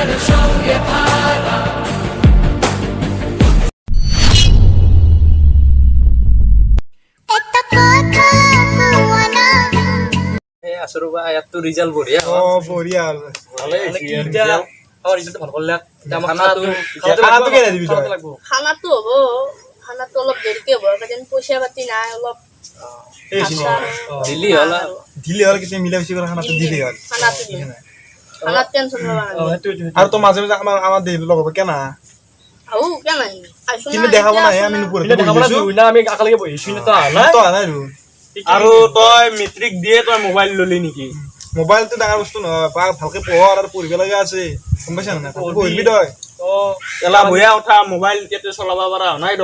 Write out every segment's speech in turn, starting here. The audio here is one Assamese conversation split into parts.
আসলে ইয়াত তো ৰিজাল্ট বঢ়িয়া বঢ়িয়া ভালে ৰিজাল্ট ভাল কৰিলে খানাটো হ'ব খানাটো অলপ দেৰিকে হ'ব কাৰণ পইচা পাতি নাই অলপ দিলি হ'ল কেতিয়া মিলা মিছি কৰি খানাটো দিলে হ'ল খানাটো দিম খানাত টেনচন ল'বা আৰু তো মাজে মাজে আমাৰ দেৰি লগাব কেনা আও কেন নাই আইছো কিন্তু দেখাব নাই আমি নুপুৰে দেখাব না আমি একেলগে বহিছো না তো নাই আৰু তই মেট্ৰিক দিয়ে তই মোবাইল ললি নেকি মোবাইলটো ডাঙৰ বস্তু নহয় ভালকে পঢ় আৰু পঢ়িব লগা আছে গম পাইছা না পঢ়িবি তই এলা বঢ়িয়া কথা মোবাইল এতিয়া চলাব পৰা নাই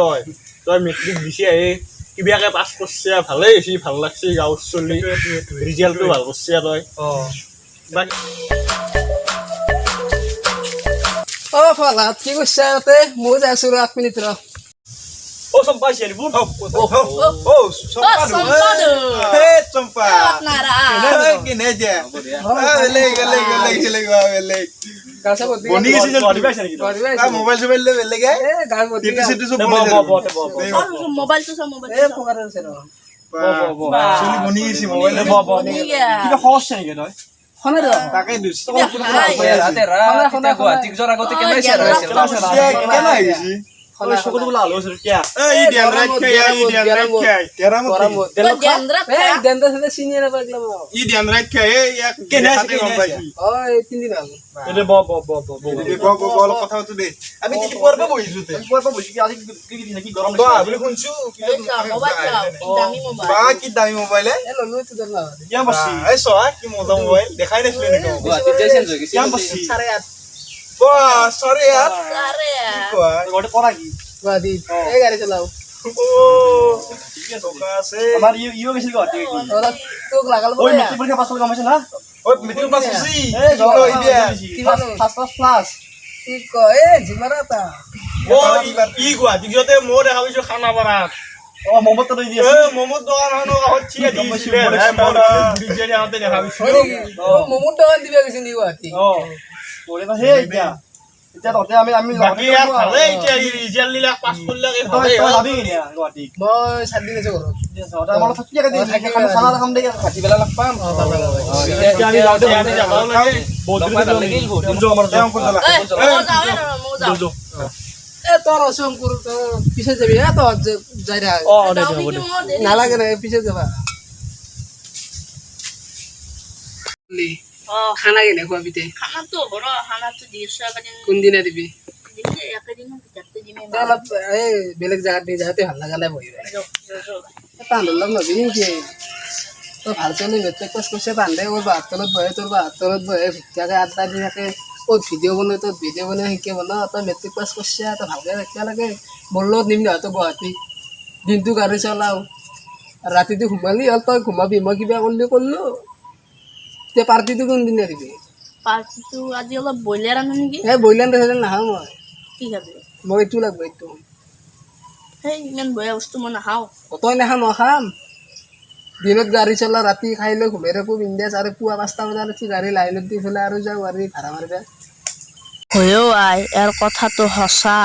তই মেট্ৰিক দিছি আহি কিবাকে পাছ কৰিছে ভালেই হৈছে ভাল লাগছে গাঁৱত চলি ৰিজাল্টটো ভাল কৰিছে তই ফলাত কি কৈছা ইয়াতে মই যাই আছো 8 মিনিট ৰ চম্পা চিনি বুন চম্পা আপনারা কেনে যে বেলেগ গাছা বদি বনি গেছি মোবাইল চোবাইল লৈ বেলেগ এ গাল বদি টিপি চব মোবাইল তো মোবাইল এ ফকার আছে ৰ চলি বনি গেছি মোবাইল কিবা খৰচ নেকি তই খনা ৰ তাকে দিছ ৰাতে ৰা গুৱাহাটীক জৰা গতে কেনে কেনে আহিছি চকুটো বোলা হলো কিয়া এই ধ্যান ৰাখ ই দেন্দা সে সিনিয়র পাগলাম ধ্যান রাখ এক কেনে গম পাইছি ওই 3 দিন আগে এতে বল কথা তো দে আমি কি করবে বইছু তে পয়পা বসি কি আজ কি গরম তো আমি শুনছু মোবাইল দামি মোবাইল বা কি দামি মোবাইল এ ললো তো দরলা কিয়া বসি এই সো কি মজা মোবাইল দেখাই নাছিল নাকি গুৱাহাটীত যাইছেন জগি কিয়া বসি 8:30 বাহ সৰি यार আৰে কয় গোটে পড়া কি গুৱাহাটী এই গাড়ী চলাও ও ঠিক আছে আমার ইও গেছিল গটি ওরা তোক লাগাল ওই বলে মেট্রিক পরীক্ষা পাস করলাম আছে না ওই মিটিং পাস হইছি এই তো ইডিয়া কি বলো ফার্স্ট ক্লাস কি কয় এ জিমারাতা ও ই গুয়াহাটী যতে মো দেখা পাইছো খানা পারাত ও মোমো তো দিয়ে এ মোমোর দোকান হনো হচ্ছে দিছিলে বিজেডি হাতে দেখা পাইছো ও মোমোর দোকান দিবে গেছিন গুৱাহাটী ও ওরে তো হে এটা তোতে আমি বাকি আর ভালে এটা রিজাল্ট নিলা পাস করলে ভালো যাবি না গুয়াহাটি মই 7 দিন আছে ঘৰত ওটা আমার তো কি করে দিই খানা খাম দেই কাটি বেলা লাগ পাম আমি যাওতে আমি যাব লাগে বহুত দিন লাগিল দিন আমার যাও কোন মো যাও এ তোর অসংকুর তো পিছে যাবি এ তো যাই রা ও দে নালাগে না পিছে যাবা লি খানা কেনে খুৱাবিতে খানা তো বড় খানা তো দিছে কাদিন কোন দিনা দিবি দিছে একদিন ভিতৰতে দিমে অলপ এই বেলেগ জায়গাত দি যাতে ভাল লাগা নাই বহি পান্দৰ লগ নবি নেকি তো ভাল চলি মেট্ৰিক পাছ কৰিছে পান্দে ওৰ বাত তলত বহে ভিক্ষাকে আড্ডা দি থাকে ওৰ ভিডিঅ' বনাই শিকে বনা তই মেট্ৰিক পাছ কৰিছে তই ভালকে ৰাখিব লাগে বললত নিম না তই গুৱাহাটী দিনটো গাড়ী চলাও ৰাতিটো ঘুমালি হ'ল তই ঘুমাবি মই কিবা কৰিলো তে পাৰ্টিটো কোন দিনা দিবি পাৰ্টিটো আজি অলপ বইলাৰ আনো নেকি এই বইলাৰ দেখালে নাখাওঁ মই কি খাবি মই এইটো লাগব এইটো সেই ইমান বয়া বস্তু মই নাখাওঁ তই নাখাম মই খাম দিনত গাড়ী চলা ৰাতি খাই লৈ ঘুমাই থাকোঁ বিন্দাছ আৰু পুৱা 5টা বজাত উঠি গাড়ী লাইনত দি পেলাই আৰু যাওঁ গাড়ী ভাড়া মাৰিবা হয়ও আই ইয়াৰ কথাটো সঁচা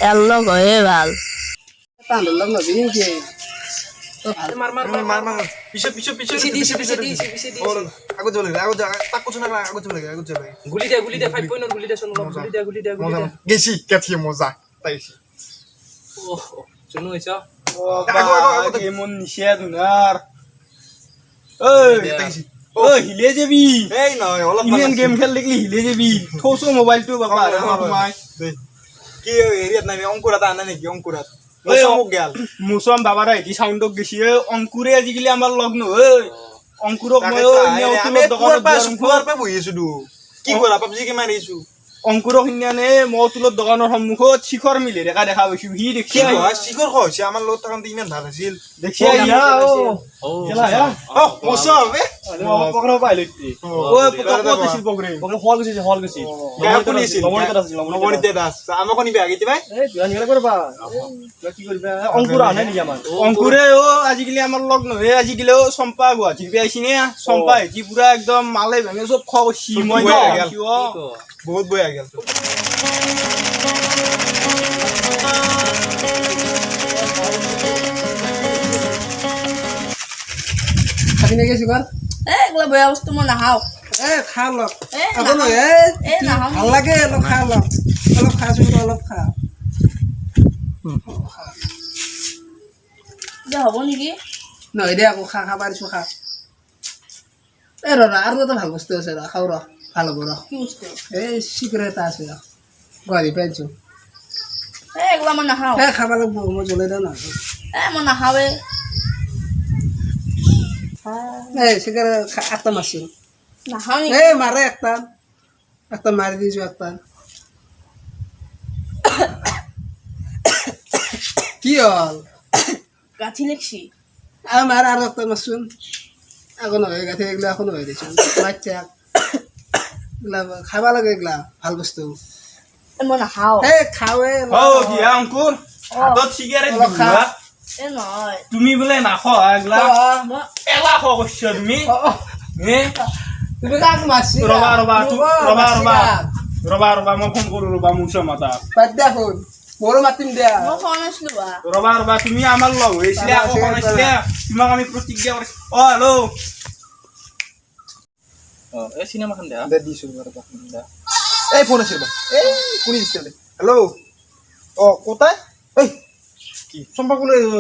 ইয়াৰ লগ হয়ে ভাল পান্দৰ লগ নবি নেকি তই ভাল মার পিছে আগত চলে তাক কিছু না আগত চলে গুলি দে 5 পইণ্টৰ গুলি দে চোন গুলি দে গেছি কেথি মজা তাইছি ও চুনু হৈছ মন নিশে দুনার ওই তাইছি ও হিলে যাবি এই নয় অলপ ইন্ডিয়ান গেম খেল দেখলি হিলে যাবি থৌছো মোবাইলটো বাবা মাই কি এরিয়াত নাই অঙ্কুরাত আনা নাকি অঙ্কুরাত মুসমক গেল মুসম বাবারা এটি সাউন্ডক গেছি অঙ্কুরে আজিকালি আমার লগ্ন অঙ্কুরক মই আমি দোকানত পে বহি আছো কি কৰা পাবজি কি মাৰিছো অঙ্কুৰক ইন্ডিয়ানে মতুলত দোকানৰ সন্মুখত শিখৰ মিলে দেখা পাইছো সি দেখি শিখৰ হৈছে আমাৰ লগত থাকোঁতে ইমান ভাল আছিল দেখি আইয়া ও খেলা মুসম পকৰা পাইলো ই ও পকৰা দিছিল পকৰে পকৰা হল গৈছিল গায়ক কোন আছিল নবনিতে দাস আমাক নিবে আগে ভাই এই তুই নিলে করবা কি করবা অঙ্কুর আনে নি আমার অঙ্কুরে ও আজিকালি আমার লগ নহে আজিকালি ও সম্পা গুয়াহাটি আইছি নে সম্পা কি পুরা একদম মালে ভাঙে সব খবছি মই বহুত বয়া গেল খাবি নাকি চুগাৰ এগুলা বেয়া বস্তু মই নাখাওঁ খা অলপ এ একো নহয় নাখাওঁ ভাল লাগে অলপ খা অলপ খা চুগাৰ অলপ খা যে হ'ব নেকি নহয় দে আকৌ খা পাৰিছোঁ খা ৰ আৰু এটা ভাল বস্তু আছে ৰ খাওঁ ৰ ভাল হ'ব ৰ কি বস্তু এই চিগাৰেট এটা আছে ৰ গুৱাহাটী পাই আনিছোঁ এগুলা মই নাখাওঁ খাব লাগিব মই জ্বলাই দিওঁ নহয় মই নাখাওঁৱে চিগাৰেট একটা মারছিল নাখাওঁ নেকি মারে একটা মারি দিয়েছো একটা কি হল গাঁঠি লেগছি আমার আর একটা মারছুন এখন হয়ে গেছে এগুলো এখন হয়ে দিয়েছে বাচ্চা এগুলা খাবা লাগে এগুলা ভাল বস্তু মই নাখাওঁ খাওয়ে ও দিয়া অঙ্কুর হাতত সিগারেট দিবা নহয় তুমি বলে নাখো আগলা মই এলা খো করছ তুমি তুমি কাক মারছি রবা মই ফোন করু রবা মুছে মাতা বাদ দে ফোন মোৰো মাতিম দিয়া মই খোৱা নাছিলো ৰবা তুমি আমাৰ লগ হইছিলে আকৌ কোনাইছিলে তোমাক আমি প্ৰতিজ্ঞা কৰিছ ও হ্যালো এই সিনেমাখন দে দে দিছো ৰবা এই ফোন আছিল এই কোনি দিছিল হেল্ল' ও কোথায় এই কি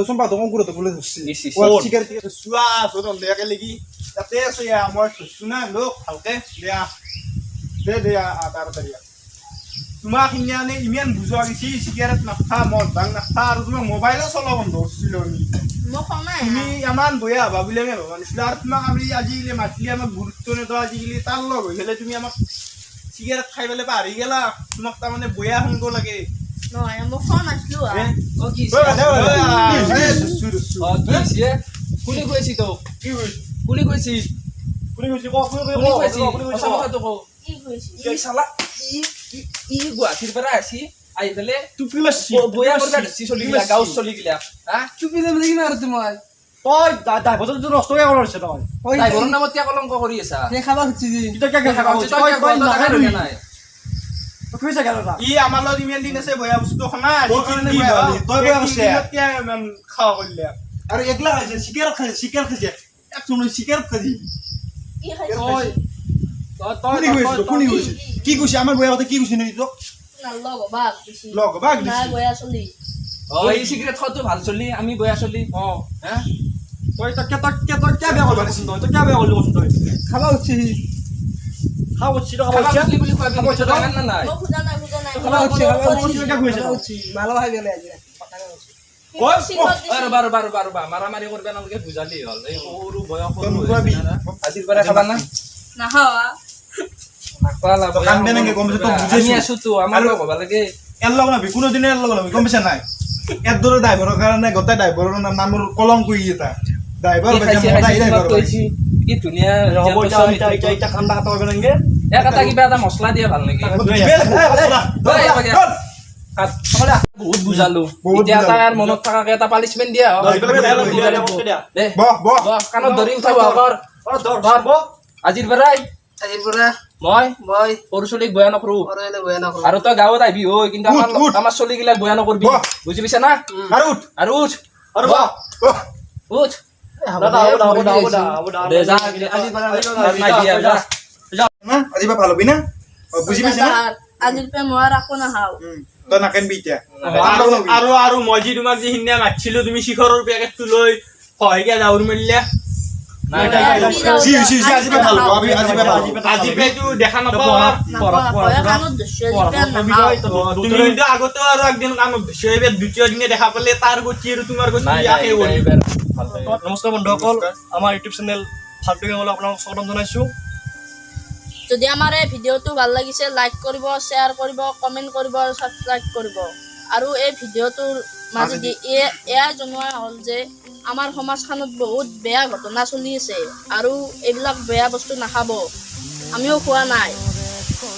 সম্পা তো অঙ্কুর তো বলে হচ্ছে ও সিগারেট সুয়া সদন দেয়াকে লাগি তাতে আছে মই শুনা লোক ভালকে দে তাড়াতাড়ি তোমাক ইমানে ইমান বুজোৱা গেছি সিগাৰেট নাখা মদ ভাং নাখা আৰু তোমাক মোবাইলো চলা বন্ধ হৈছিল মই খোৱা নাই তুমি ইমান বয়া ভাবিলে আমি ভবা নাছিলো আৰু তোমাক আমি আজিকালি মাতিলে আমাক গুৰুত্ব নিদিওঁ আজিকালি তাৰ লগ হৈ গ'লে তুমি আমাক সিগাৰেট খাই পেলাই পাহৰি গেলা তোমাক তাৰমানে বয়া সংগ লাগে নহয় মই খোৱা নাছিলো কোনে কৈছি তো কোনে কৈছি কি কৈছি গুৱাহাটীৰ পৰা আছি আহি পেলাই টুপি বয়া কৰবা দিছি চলি গিলা গাঁৱত চলি গিলা হা চুপি যাম নেকি মাৰো তোমাক তই ড্ৰাইভাৰটো নষ্টকে কৰিছ তই ড্ৰাইভাৰৰ নামত কিয় কলংক কৰি আছা সেই খাবা খুজিছি যি নাই ই আমাৰ লগত ইমান দিন আছে বয়া বস্তু খানা তই বয়া কৈছে খাৱা কৰিলে আৰু একলা খাইছে সিগাৰেট খাইছে একজন সিগাৰেট খাইছে কি খাইছ কোনি কৈছে কি কৈছে আমাৰ বয়া কথা কি কৈছে নি তোক নালগ বাক দিছি লগ বাক দিছি নাই বয়া চলি এই চিগাৰেট খোৱাটো ভাল চলি আমি বয়া চলি হা তই তই কিয় বেয়া কৰিব দিছিল তই কিয় বেয়া কৰিলি তই খাবা খুজিছি খাৱা কৰিছি খাবা বুলি বুলি কোৱা ডাঙৰ না নাই মই খোজা নাই খাবা কৈছে খুজিছি মালো খাই গেলে আজি ৰবা মাৰামাৰি কৰবা নালাগে বুজালি হ'ল এই সৰু বয়স আজিৰ পৰা খাবা না নাখাৱা কান্দে নেকি গম পাইছ তোক আমি বুজাইছো আছো তো আমাৰ লগ হ'ব লাগে এর লগ নাবি কোনো দিনে এর লগ নাবি গম পাইছ নাই এর দরে ড্রাইভারের কারণে গোটা ড্রাইভারের নামৰ কলঙ্ক কই এটা ড্রাইভার বেজে মডাই ড্রাইভার কি ধুনীয়া এতিয়া ঠাণ্ডা খাতা হবে নাকি এটা কিবা এটা মছলা দিয়া ভাল নেকি বহুত বুজালো এতিয়া তাৰ মনত থকাকে এটা পানিচমেন্ট দিয়া কাণত ধৰি উঠাব আগৰ আজিৰ পৰাই মই সৰু চলিক বয়া নকৰো আৰু তই গাঁৱত আহিবি ঐ কিন্তু আমাৰ চলি গিলাক বয়া নকৰবি বুজি পাইছা না আৰু উঠ উঠ আজিবা ভাল হবি না বুজি পাইছ না আজিৰ পৰা মই ৰাখো নাখাওঁ তই নাকেনবি এতিয়া আৰু মই যি তোমাক যি সিদিনা মাতিছিলো তুমি শিখৰৰ পেকেটটো লৈ সহায়কে যাওৰ মেলিলে আজি পেটো দেখা নাপাওঁ তুমি কিন্তু আগতেও আৰু একদিন কামত দ্বিতীয় দিনে দেখা পালে তাৰ গতি আৰু তোমাৰ গতি নমস্কাৰ বন্ধুসকল আমাৰ ইউটিউব চেনেল ফাল্টু গেমলৈ আপোনালোকক স্বাগতম জনাইছোঁ যদি আমাৰ এই ভিডিঅ'টো ভাল লাগিছে লাইক কৰিব শ্বেয়াৰ কৰিব কমেণ্ট কৰিব আৰু ছাবস্ক্ৰাইব কৰিব আৰু এই ভিডিঅ'টোৰ মাজেদি এয়া জনোৱা হ'ল যে আমাৰ সমাজখনত বহুত বেয়া ঘটনা চলি আছে আৰু এইবিলাক বেয়া বস্তু নাখাব আমিও খোৱা নাই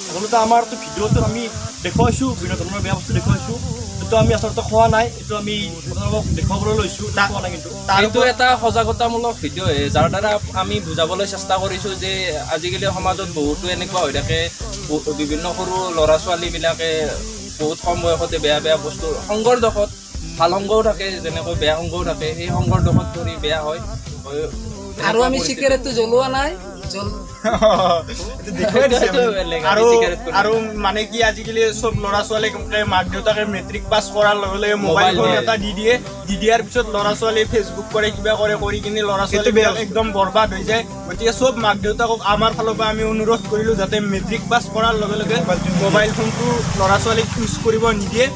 আচলতে আমাৰতো ভিডিঅ'টো আমি দেখুৱাইছোঁ বিভিন্ন ধৰণৰ বেয়া বস্তু দেখুৱাইছোঁ এইটো আমি আচলতে খোৱা নাই এইটো আমি আপোনালোকক দেখুৱাবলৈ লৈছোঁ খোৱা নাই কিন্তু এইটো এটা সজাগতামূলক ভিডিঅ' যাৰ দ্বাৰা আমি বুজাবলৈ চেষ্টা কৰিছোঁ যে আজিকালি সমাজত বহুতো এনেকুৱা হৈ থাকে বিভিন্ন সৰু ল'ৰা ছোৱালীবিলাকে বহুত কম বয়সতে বেয়া বেয়া বস্তু সংগৰ দোষত ভাল সংগও থাকে যেনেকৈ বেয়া সংগও থাকে সেই সংগৰ দোষত পৰি বেয়া হয় আৰু আমি চিগাৰেটটো জ্বলোৱা নাই আৰু মানে কি আজিকালি চব ল'ৰা ছোৱালীক মাক দেউতাকে মেট্ৰিক পাছ কৰাৰ লগে লগে মোবাইল ফোন এটা দি দিয়াৰ পিছত ল'ৰা ছোৱালীয়ে ফেচবুক কৰে কিবা কৰে কৰি কিনে ল'ৰা ছোৱালী একদম বৰবাদ হৈ যায় গতিকে চব মাক দেউতাকক আমাৰ ফালৰ পৰা আমি অনুৰোধ কৰিলোঁ যাতে মেট্ৰিক পাছ কৰাৰ লগে লগে মোবাইল ফোনটো ল'ৰা ছোৱালীক ইউজ কৰিব নিদিয়ে